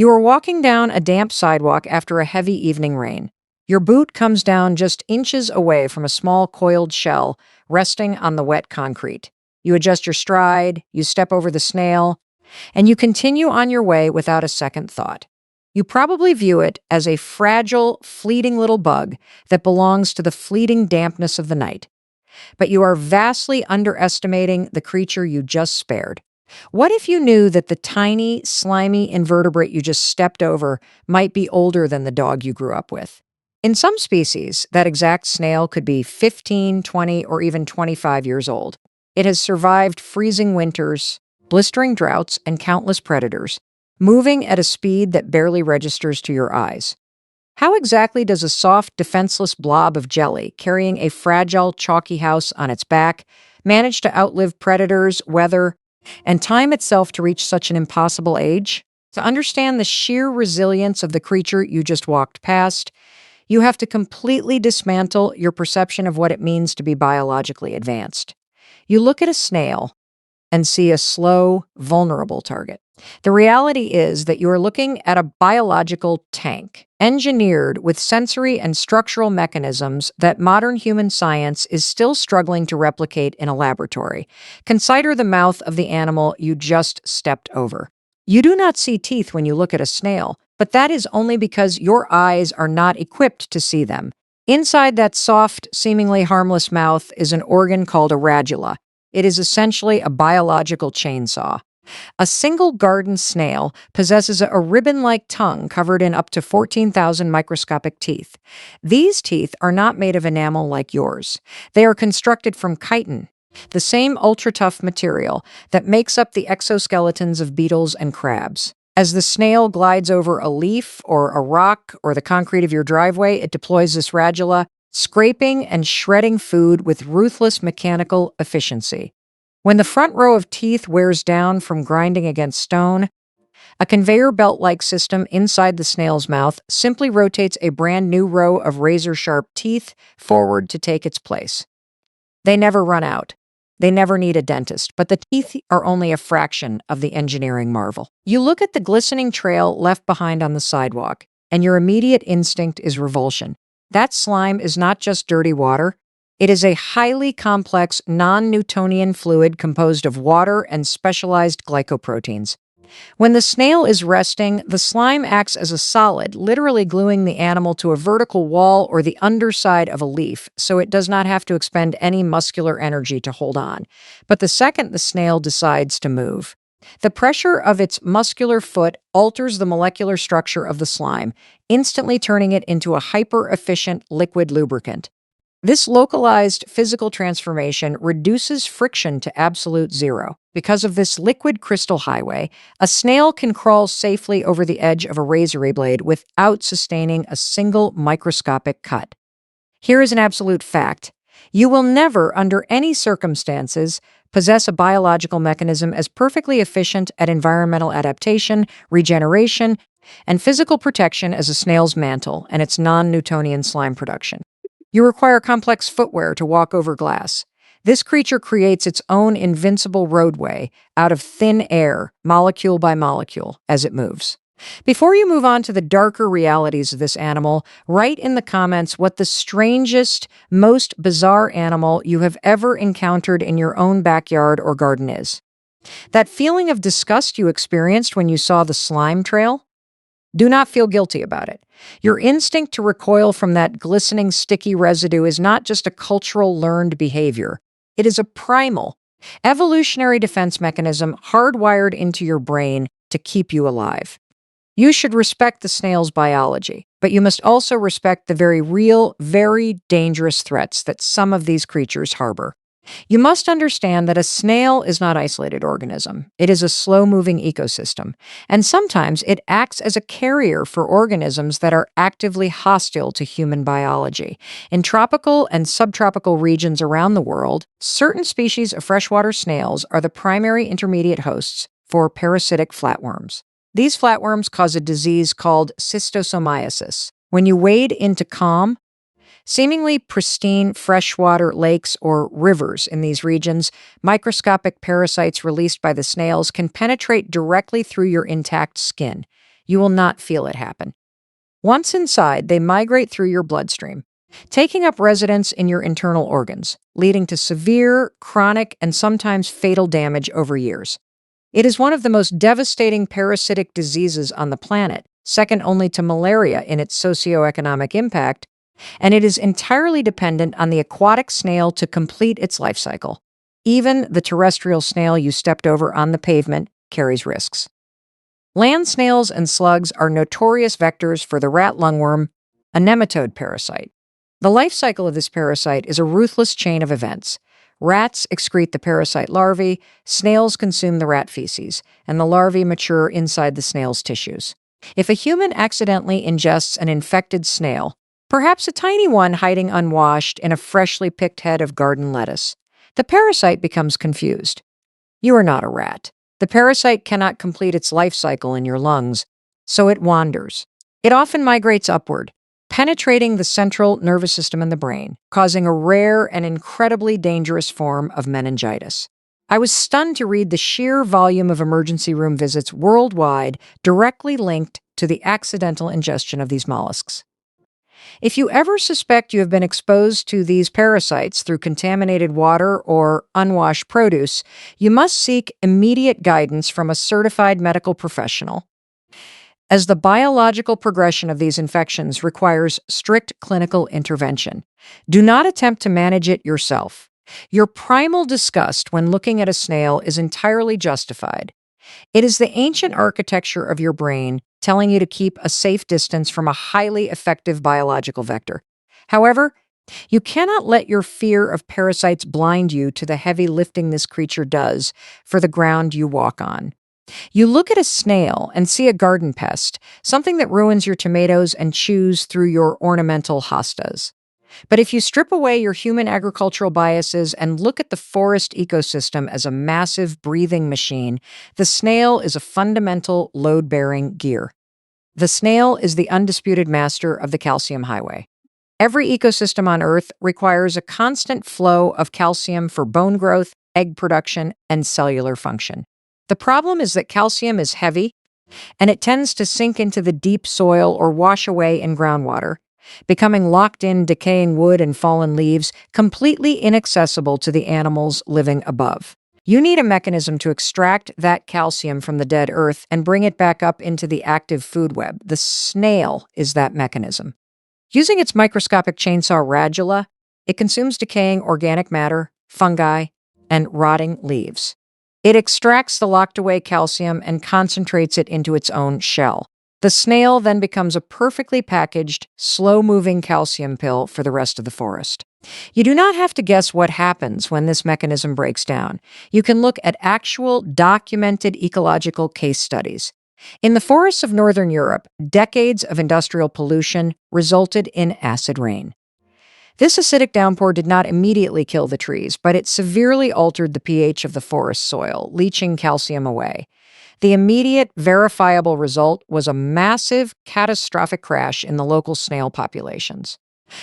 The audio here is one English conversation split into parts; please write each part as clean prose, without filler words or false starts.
You are walking down a damp sidewalk after a heavy evening rain. Your boot comes down just inches away from a small coiled shell resting on the wet concrete. You adjust your stride, you step over the snail, and you continue on your way without a second thought. You probably view it as a fragile, fleeting little bug that belongs to the fleeting dampness of the night. But you are vastly underestimating the creature you just spared. What if you knew that the tiny, slimy invertebrate you just stepped over might be older than the dog you grew up with? In some species, that exact snail could be 15, 20, or even 25 years old. It has survived freezing winters, blistering droughts, and countless predators, moving at a speed that barely registers to your eyes. How exactly does a soft, defenseless blob of jelly carrying a fragile, chalky house on its back manage to outlive predators, weather, and time itself to reach such an impossible age? To understand the sheer resilience of the creature you just walked past, you have to completely dismantle your perception of what it means to be biologically advanced. You look at a snail and see a slow, vulnerable target. The reality is that you are looking at a biological tank, engineered with sensory and structural mechanisms that modern human science is still struggling to replicate in a laboratory. Consider the mouth of the animal you just stepped over. You do not see teeth when you look at a snail, but that is only because your eyes are not equipped to see them. Inside that soft, seemingly harmless mouth is an organ called a radula. It is essentially a biological chainsaw. A single garden snail possesses a ribbon-like tongue covered in up to 14,000 microscopic teeth. These teeth are not made of enamel like yours. They are constructed from chitin, the same ultra-tough material that makes up the exoskeletons of beetles and crabs. As the snail glides over a leaf or a rock or the concrete of your driveway, it deploys this radula, scraping and shredding food with ruthless mechanical efficiency. When the front row of teeth wears down from grinding against stone, a conveyor belt-like system inside the snail's mouth simply rotates a brand new row of razor-sharp teeth forward to take its place. They never run out. They never need a dentist, but the teeth are only a fraction of the engineering marvel. You look at the glistening trail left behind on the sidewalk, and your immediate instinct is revulsion. That slime is not just dirty water. It is a highly complex, non-Newtonian fluid composed of water and specialized glycoproteins. When the snail is resting, the slime acts as a solid, literally gluing the animal to a vertical wall or the underside of a leaf, so it does not have to expend any muscular energy to hold on. But the second the snail decides to move, the pressure of its muscular foot alters the molecular structure of the slime, instantly turning it into a hyper-efficient liquid lubricant. This localized physical transformation reduces friction to absolute zero. Because of this liquid crystal highway, a snail can crawl safely over the edge of a razor blade without sustaining a single microscopic cut. Here is an absolute fact. You will never, under any circumstances, possess a biological mechanism as perfectly efficient at environmental adaptation, regeneration, and physical protection as a snail's mantle and its non-Newtonian slime production. You require complex footwear to walk over glass. This creature creates its own invincible roadway out of thin air, molecule by molecule, as it moves. Before you move on to the darker realities of this animal, write in the comments what the strangest, most bizarre animal you have ever encountered in your own backyard or garden is. That feeling of disgust you experienced when you saw the slime trail? Do not feel guilty about it. Your instinct to recoil from that glistening, sticky residue is not just a cultural learned behavior. It is a primal, evolutionary defense mechanism hardwired into your brain to keep you alive. You should respect the snail's biology, but you must also respect the very real, very dangerous threats that some of these creatures harbor. You must understand that a snail is not an isolated organism. It is a slow-moving ecosystem, and sometimes it acts as a carrier for organisms that are actively hostile to human biology. In tropical and subtropical regions around the world, certain species of freshwater snails are the primary intermediate hosts for parasitic flatworms. These flatworms cause a disease called schistosomiasis. When you wade into calm, seemingly pristine freshwater lakes or rivers in these regions, microscopic parasites released by the snails can penetrate directly through your intact skin. You will not feel it happen. Once inside, they migrate through your bloodstream, taking up residence in your internal organs, leading to severe, chronic, and sometimes fatal damage over years. It is one of the most devastating parasitic diseases on the planet, second only to malaria in its socioeconomic impact, and it is entirely dependent on the aquatic snail to complete its life cycle. Even the terrestrial snail you stepped over on the pavement carries risks. Land snails and slugs are notorious vectors for the rat lungworm, a nematode parasite. The life cycle of this parasite is a ruthless chain of events. Rats excrete the parasite larvae, snails consume the rat feces, and the larvae mature inside the snail's tissues. If a human accidentally ingests an infected snail, perhaps a tiny one hiding unwashed in a freshly picked head of garden lettuce, the parasite becomes confused. You are not a rat. The parasite cannot complete its life cycle in your lungs, so it wanders. It often migrates upward, penetrating the central nervous system and the brain, causing a rare and incredibly dangerous form of meningitis. I was stunned to read the sheer volume of emergency room visits worldwide directly linked to the accidental ingestion of these mollusks. If you ever suspect you have been exposed to these parasites through contaminated water or unwashed produce, you must seek immediate guidance from a certified medical professional, as the biological progression of these infections requires strict clinical intervention. Do not attempt to manage it yourself. Your primal disgust when looking at a snail is entirely justified. It is the ancient architecture of your brain telling you to keep a safe distance from a highly effective biological vector. However, you cannot let your fear of parasites blind you to the heavy lifting this creature does for the ground you walk on. You look at a snail and see a garden pest, something that ruins your tomatoes and chews through your ornamental hostas. But if you strip away your human agricultural biases and look at the forest ecosystem as a massive breathing machine, the snail is a fundamental load-bearing gear. The snail is the undisputed master of the calcium highway. Every ecosystem on Earth requires a constant flow of calcium for bone growth, egg production, and cellular function. The problem is that calcium is heavy, and it tends to sink into the deep soil or wash away in groundwater, becoming locked in decaying wood and fallen leaves, completely inaccessible to the animals living above. You need a mechanism to extract that calcium from the dead earth and bring it back up into the active food web. The snail is that mechanism. Using its microscopic chainsaw radula, it consumes decaying organic matter, fungi, and rotting leaves. It extracts the locked-away calcium and concentrates it into its own shell. The snail then becomes a perfectly packaged, slow-moving calcium pill for the rest of the forest. You do not have to guess what happens when this mechanism breaks down. You can look at actual, documented ecological case studies. In the forests of northern Europe, decades of industrial pollution resulted in acid rain. This acidic downpour did not immediately kill the trees, but it severely altered the pH of the forest soil, leaching calcium away. The immediate, verifiable result was a massive, catastrophic crash in the local snail populations.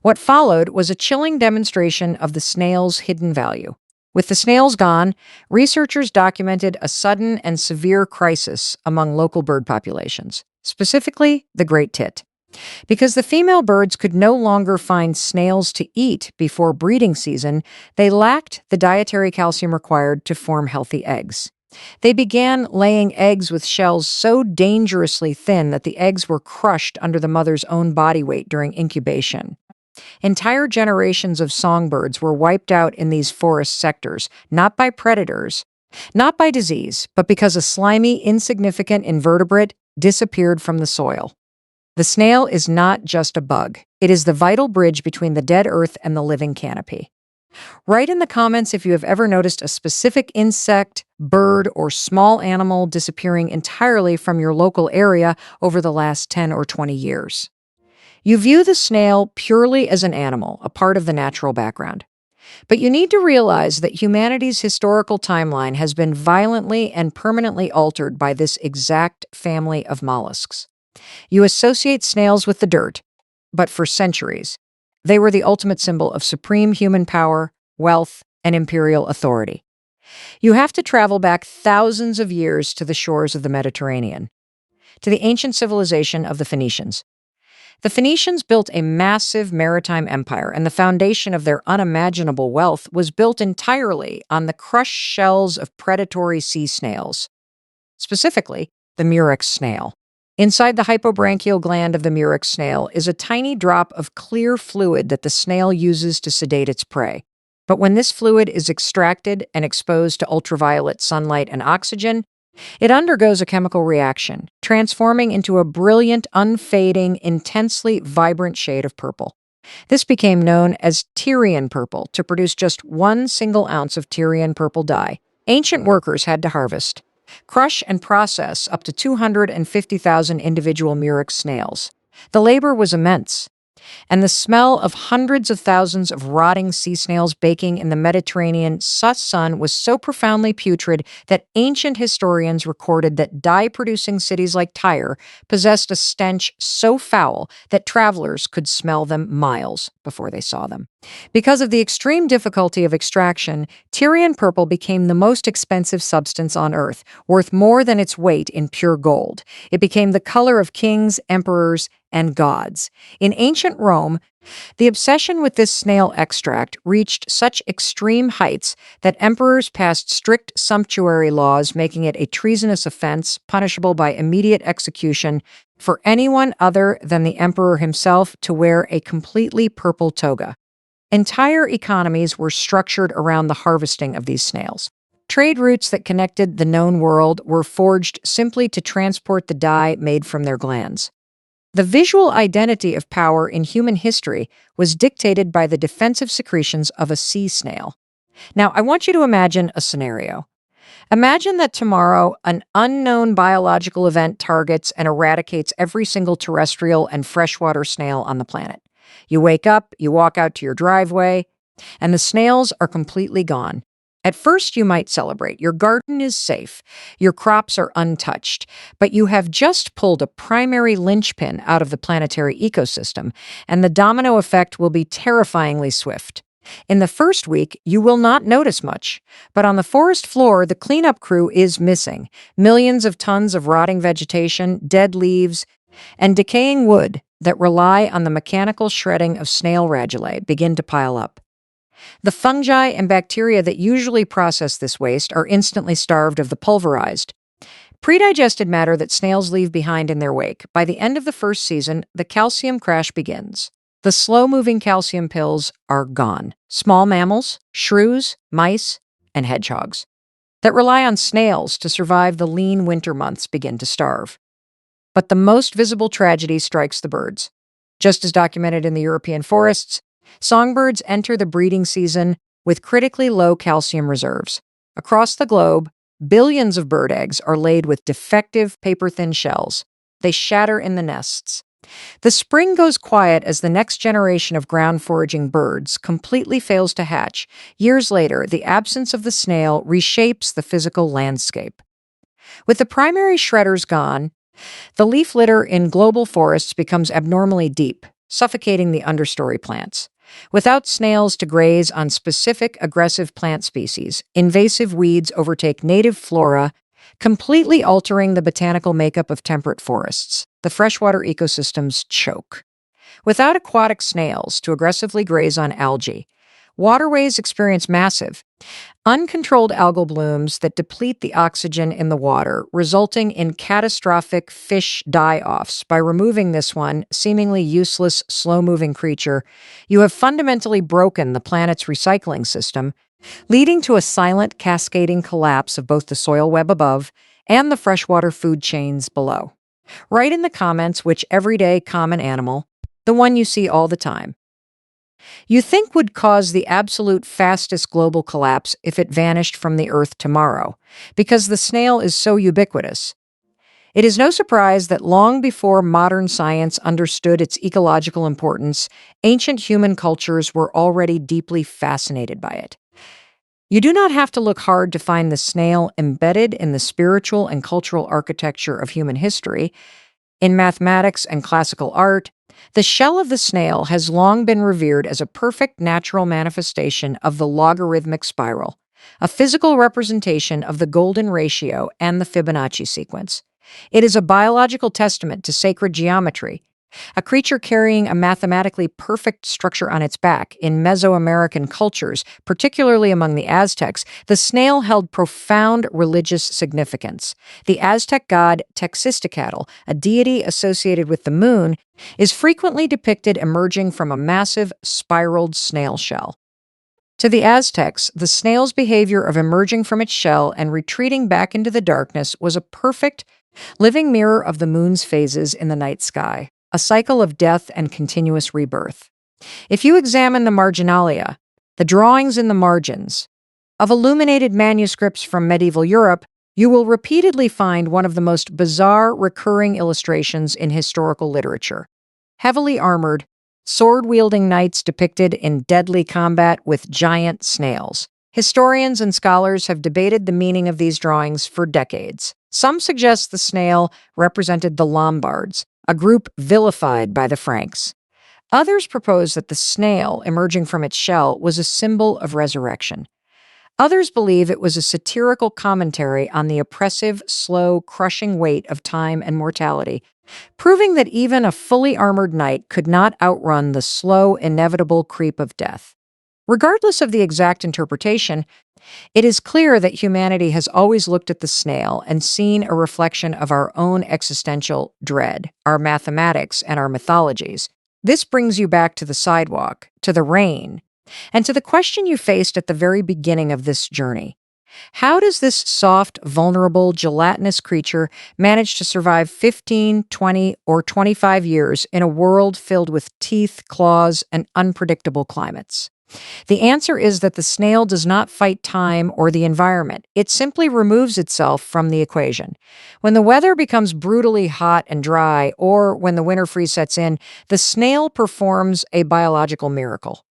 What followed was a chilling demonstration of the snail's hidden value. With the snails gone, researchers documented a sudden and severe crisis among local bird populations, specifically the great tit. Because the female birds could no longer find snails to eat before breeding season, they lacked the dietary calcium required to form healthy eggs. They began laying eggs with shells so dangerously thin that the eggs were crushed under the mother's own body weight during incubation. Entire generations of songbirds were wiped out in these forest sectors, not by predators, not by disease, but because a slimy, insignificant invertebrate disappeared from the soil. The snail is not just a bug. It is the vital bridge between the dead earth and the living canopy. Write in the comments if you have ever noticed a specific insect, bird, or small animal disappearing entirely from your local area over the last 10 or 20 years. You view the snail purely as an animal, a part of the natural background. But you need to realize that humanity's historical timeline has been violently and permanently altered by this exact family of mollusks. You associate snails with the dirt, but for centuries, they were the ultimate symbol of supreme human power, wealth, and imperial authority. You have to travel back thousands of years to the shores of the Mediterranean. to the ancient civilization of the Phoenicians. The Phoenicians built a massive maritime empire, and the foundation of their unimaginable wealth was built entirely on the crushed shells of predatory sea snails, specifically the murex snail. Inside the hypobranchial gland of the murex snail is a tiny drop of clear fluid that the snail uses to sedate its prey. But when this fluid is extracted and exposed to ultraviolet sunlight and oxygen, it undergoes a chemical reaction, transforming into a brilliant, unfading, intensely vibrant shade of purple. This became known as Tyrian purple to produce just 1 single ounce of Tyrian purple dye. Ancient workers had to harvest, crush, and process up to 250,000 individual murex snails. The labor was immense, and the smell of hundreds of thousands of rotting sea snails baking in the Mediterranean sun was so profoundly putrid that ancient historians recorded that dye-producing cities like Tyre possessed a stench so foul that travelers could smell them miles before they saw them. Because of the extreme difficulty of extraction, Tyrian purple became the most expensive substance on Earth, worth more than its weight in pure gold. It became the color of kings, emperors, and gods. In ancient Rome, the obsession with this snail extract reached such extreme heights that emperors passed strict sumptuary laws, making it a treasonous offense, punishable by immediate execution, for anyone other than the emperor himself to wear a completely purple toga. Entire economies were structured around the harvesting of these snails. Trade routes that connected the known world were forged simply to transport the dye made from their glands. The visual identity of power in human history was dictated by the defensive secretions of a sea snail. Now, I want you to imagine a scenario. Imagine that tomorrow an unknown biological event targets and eradicates every single terrestrial and freshwater snail on the planet. You wake up, you walk out to your driveway, and the snails are completely gone. At first, you might celebrate. Your garden is safe. Your crops are untouched. But you have just pulled a primary linchpin out of the planetary ecosystem, and the domino effect will be terrifyingly swift. In the first week, you will not notice much. But on the forest floor, the cleanup crew is missing. Millions of tons of rotting vegetation, dead leaves, and decaying wood that rely on the mechanical shredding of snail radulae begin to pile up. The fungi and bacteria that usually process this waste are instantly starved of the pulverized, pre-digested matter that snails leave behind in their wake. By the end of the first season, the calcium crash begins. The slow-moving calcium pills are gone. Small mammals, shrews, mice, and hedgehogs that rely on snails to survive the lean winter months begin to starve. But the most visible tragedy strikes the birds. Just as documented in the European forests, songbirds enter the breeding season with critically low calcium reserves. Across the globe, billions of bird eggs are laid with defective, paper-thin shells. They shatter in the nests. The spring goes quiet as the next generation of ground-foraging birds completely fails to hatch. Years later, the absence of the snail reshapes the physical landscape. With the primary shredders gone, the leaf litter in global forests becomes abnormally deep, suffocating the understory plants. Without snails to graze on specific aggressive plant species, invasive weeds overtake native flora, completely altering the botanical makeup of temperate forests. The freshwater ecosystems choke. Without aquatic snails to aggressively graze on algae, waterways experience massive, uncontrolled algal blooms that deplete the oxygen in the water, resulting in catastrophic fish die-offs. By removing this one, seemingly useless, slow-moving creature, you have fundamentally broken the planet's recycling system, leading to a silent, cascading collapse of both the soil web above and the freshwater food chains below. Write in the comments which everyday common animal, the one you see all the time, you think would cause the absolute fastest global collapse if it vanished from the Earth tomorrow, because the snail is so ubiquitous. It is no surprise that long before modern science understood its ecological importance, ancient human cultures were already deeply fascinated by it. You do not have to look hard to find the snail embedded in the spiritual and cultural architecture of human history. In mathematics and classical art, the shell of the snail has long been revered as a perfect natural manifestation of the logarithmic spiral, a physical representation of the golden ratio and the Fibonacci sequence. It is a biological testament to sacred geometry. A creature carrying a mathematically perfect structure on its back. In Mesoamerican cultures, particularly among the Aztecs, the snail held profound religious significance. The Aztec god Texistecatl, a deity associated with the moon, is frequently depicted emerging from a massive, spiraled snail shell. To the Aztecs, the snail's behavior of emerging from its shell and retreating back into the darkness was a perfect, living mirror of the moon's phases in the night sky, a cycle of death and continuous rebirth. If you examine the marginalia, the drawings in the margins, of illuminated manuscripts from medieval Europe, you will repeatedly find one of the most bizarre recurring illustrations in historical literature. Heavily armored, sword-wielding knights depicted in deadly combat with giant snails. Historians and scholars have debated the meaning of these drawings for decades. Some suggest the snail represented the Lombards, a group vilified by the Franks. Others propose that the snail, emerging from its shell, was a symbol of resurrection. Others believe it was a satirical commentary on the oppressive, slow, crushing weight of time and mortality, proving that even a fully armored knight could not outrun the slow, inevitable creep of death. Regardless of the exact interpretation, it is clear that humanity has always looked at the snail and seen a reflection of our own existential dread, our mathematics, and our mythologies. This brings you back to the sidewalk, to the rain, and to the question you faced at the very beginning of this journey. How does this soft, vulnerable, gelatinous creature manage to survive 15, 20, or 25 years in a world filled with teeth, claws, and unpredictable climates? The answer is that the snail does not fight time or the environment. It simply removes itself from the equation. When the weather becomes brutally hot and dry, or when the winter freeze sets in, the snail performs a biological miracle.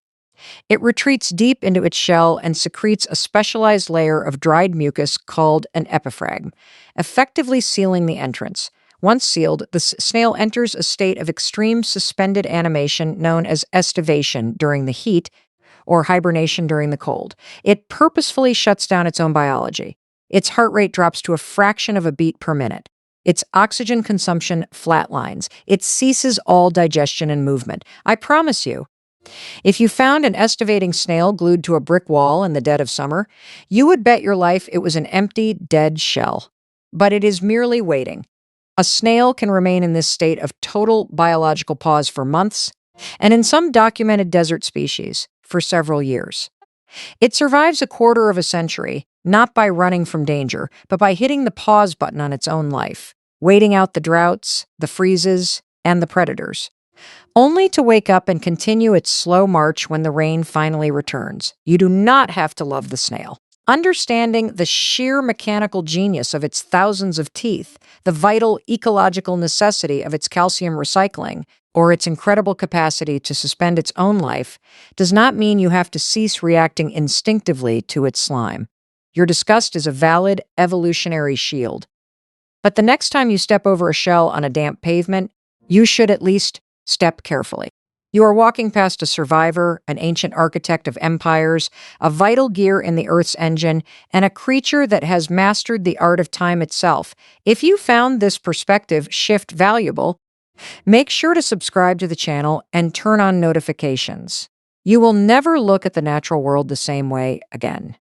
It retreats deep into its shell and secretes a specialized layer of dried mucus called an epiphragm, effectively sealing the entrance. Once sealed, the snail enters a state of extreme suspended animation known as estivation during the heat or hibernation during the cold. It purposefully shuts down its own biology. Its heart rate drops to a fraction of a beat per minute. Its oxygen consumption flatlines. It ceases all digestion and movement. I promise you, if you found an estivating snail glued to a brick wall in the dead of summer, you would bet your life it was an empty, dead shell. But it is merely waiting. A snail can remain in this state of total biological pause for months, and in some documented desert species, for several years. It survives a quarter of a century, not by running from danger, but by hitting the pause button on its own life, waiting out the droughts, the freezes, and the predators, only to wake up and continue its slow march when the rain finally returns. You do not have to love the snail. Understanding the sheer mechanical genius of its thousands of teeth, the vital ecological necessity of its calcium recycling, or its incredible capacity to suspend its own life, does not mean you have to cease reacting instinctively to its slime. Your disgust is a valid evolutionary shield. But the next time you step over a shell on a damp pavement, you should at least step carefully. You are walking past a survivor, an ancient architect of empires, a vital gear in the Earth's engine, and a creature that has mastered the art of time itself. If you found this perspective shift valuable, make sure to subscribe to the channel and turn on notifications. You will never look at the natural world the same way again.